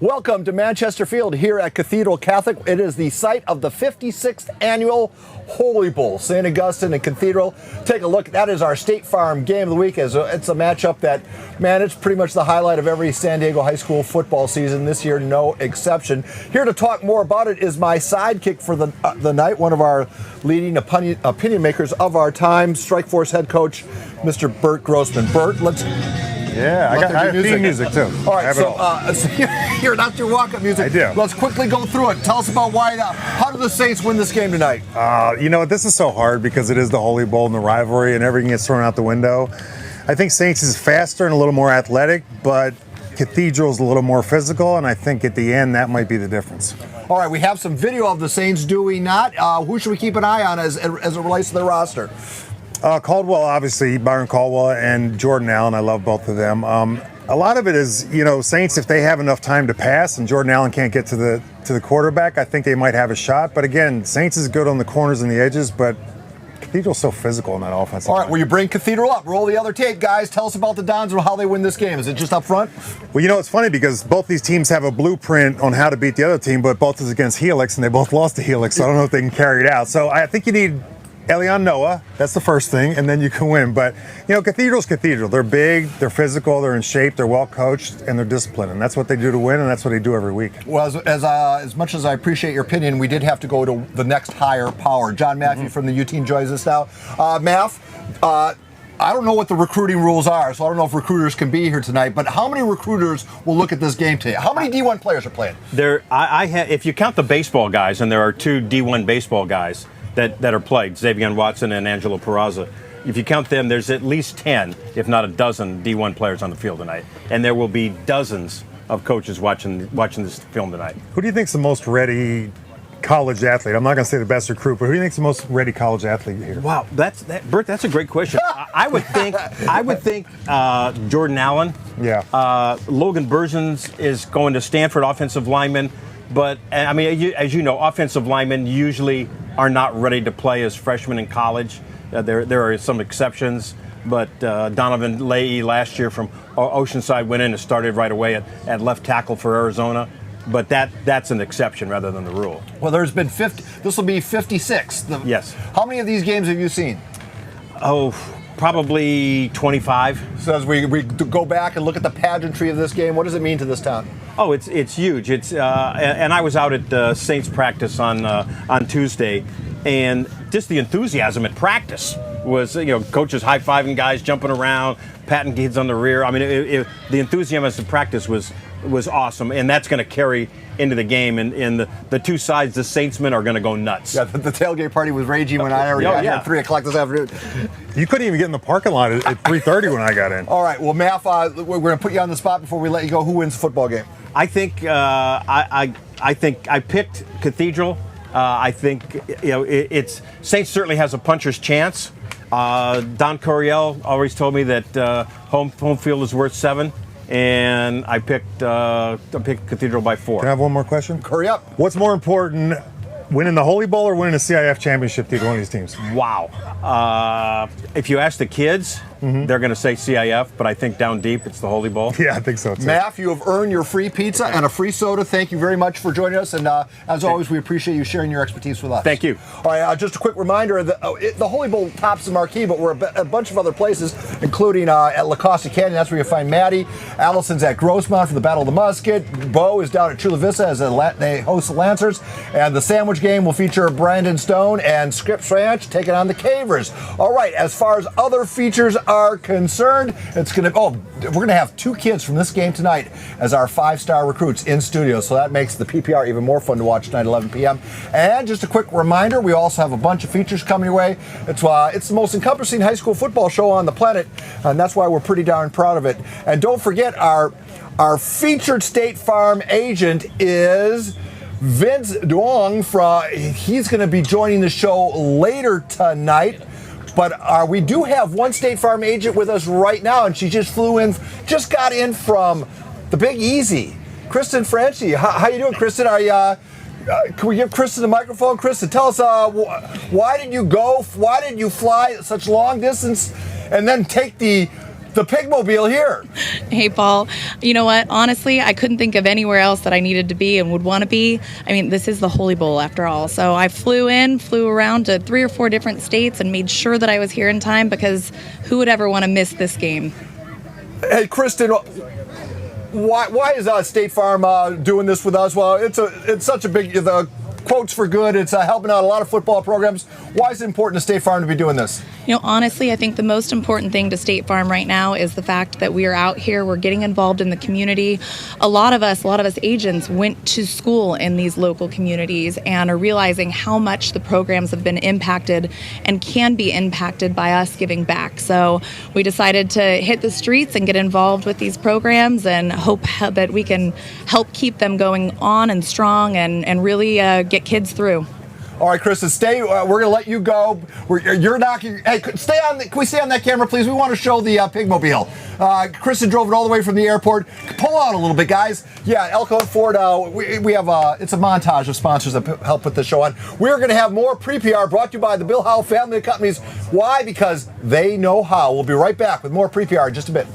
Welcome to Manchester Field here at Cathedral Catholic. It is the site of the 56th annual Holy Bowl. St. Augustine and Cathedral. Take a look. That is our State Farm game of the week. It's a matchup that, man, it's pretty much the highlight of every San Diego high school football season. This year, no exception. Here to talk more about it is my sidekick for the night, one of our leading opinion makers of our time, Strike Force head coach, Mr. Bert Grossman. Bert, let's... Yeah, I have theme music too. All right, so here, that's your walk-up music. I do. Let's quickly go through it. Tell us about how do the Saints win this game tonight? You know what, this is so hard because it is the Holy Bowl and the rivalry and everything gets thrown out the window. I think Saints is faster and a little more athletic, but Cathedral's a little more physical, and I think at the end that might be the difference. All right, we have some video of the Saints, do we not? Who should we keep an eye on as it relates to the roster? Caldwell, obviously, Byron Caldwell and Jordan Allen. I love both of them. A lot of it is, Saints, if they have enough time to pass and Jordan Allen can't get to the quarterback, I think they might have a shot. But again, Saints is good on the corners and the edges, but Cathedral's so physical in that offense. All right, well, you bring Cathedral up. Roll the other tape, guys. Tell us about the Dons and how they win this game. Is it just up front? Well, it's funny because both these teams have a blueprint on how to beat the other team, but both is against Helix, and they both lost to Helix, so I don't know if they can carry it out. So I think you need Elion Noah, that's the first thing, and then you can win. But, Cathedral's Cathedral. They're big, they're physical, they're in shape, they're well coached, and they're disciplined. And that's what they do to win, and that's what they do every week. Well, as much as I appreciate your opinion, we did have to go to the next higher power. John Maffey from the U team joins us now. Maff, I don't know what the recruiting rules are, so I don't know if recruiters can be here tonight, but how many recruiters will look at this game today? How many D1 players are playing? If you count the baseball guys, and there are two D1 baseball guys that are played, Xavier Watson and Angelo Peraza. If you count them, there's at least 10, if not a dozen, D1 players on the field tonight. And there will be dozens of coaches watching this film tonight. Who do you think's the most ready college athlete? I'm not going to say the best recruit, but who do you think's the most ready college athlete here? Wow, Bert, that's a great question. I would think Jordan Allen. Yeah. Logan Berzins is going to Stanford, offensive lineman. But, as you know, offensive linemen usually are not ready to play as freshmen in college. There are some exceptions, but Donovan Leahy last year from Oceanside went in and started right away at left tackle for Arizona. But that's an exception rather than the rule. Well, there's been 50. This will be 56. Yes. How many of these games have you seen? Oh, probably 25. So as we go back and look at the pageantry of this game, what does it mean to this town? Oh, it's huge. And I was out at Saints practice on Tuesday, and just the enthusiasm at practice was, coaches high-fiving guys, jumping around, patting kids on the rear. The enthusiasm at practice was awesome, and that's going to carry into the game. And the two sides, the Saintsmen are going to go nuts. Yeah, the tailgate party was raging when I already got here at 3 o'clock this afternoon. You couldn't even get in the parking lot at 3:30 when I got in. All right, well, Maff, we're going to put you on the spot before we let you go. Who wins the football game? I think I picked Cathedral. I think it's Saints certainly has a puncher's chance. Don Coryell always told me that home field is worth 7, and I picked Cathedral by 4. Can I have one more question? Hurry up. What's more important, winning the Holy Bowl or winning a CIF championship to one of these teams? Wow. If you ask the kids, they're going to say CIF, but I think down deep it's the Holy Bowl. Yeah, I think so too. Maff, you have earned your free pizza and a free soda. Thank you very much for joining us, and as always, we appreciate you sharing your expertise with us. Thank you. All right, just a quick reminder, the Holy Bowl tops the marquee, but we're a bunch of other places, including at La Costa Canyon. That's where you'll find Maddie. Allison's at Grossmont for the Battle of the Musket. Bo is down at Chula Vista as they host the Lancers, and the sandwich game will feature Brandon Stone and Scripps Ranch taking on the Cavers. All right, as far as other features are concerned, we're going to have 2 kids from this game tonight as our 5-star recruits in studio, so that makes the PPR even more fun to watch tonight at 11 p.m. And just a quick reminder, we also have a bunch of features coming your way. It's the most encompassing high school football show on the planet, and that's why we're pretty darn proud of it. And don't forget, our featured State Farm agent is Vince Duong. He's going to be joining the show later tonight. But we do have one State Farm agent with us right now, and she just got in from the Big Easy. Kristen Franchi, how you doing, Kristen? Can we give Kristen the microphone? Kristen, tell us why did you fly such long distance, and then take the the Pigmobile here. Hey, Paul. You know what? Honestly, I couldn't think of anywhere else that I needed to be and would want to be. I mean, this is the Holy Bowl after all. So I flew around to 3 or 4 different states and made sure that I was here in time because who would ever want to miss this game? Hey, Kristen, why is State Farm doing this with us? Well, it's such a big, the quotes for good. It's helping out a lot of football programs. Why is it important to State Farm to be doing this? You know, honestly, I think the most important thing to State Farm right now is the fact that we are out here, we're getting involved in the community. A lot of us agents went to school in these local communities and are realizing how much the programs have been impacted and can be impacted by us giving back. So we decided to hit the streets and get involved with these programs and hope that we can help keep them going on and strong and really get kids through. All right, Kristen, stay. We're going to let you go. You're knocking. Hey, stay on. Can we stay on that camera, please? We want to show the Pigmobile. Kristen drove it all the way from the airport. Pull out a little bit, guys. Yeah, Elko and Ford. We have it's a montage of sponsors that help put the show on. We're going to have more PrePR brought to you by the Bill Howell family of companies. Why? Because they know how. We'll be right back with more PrePR in just a bit.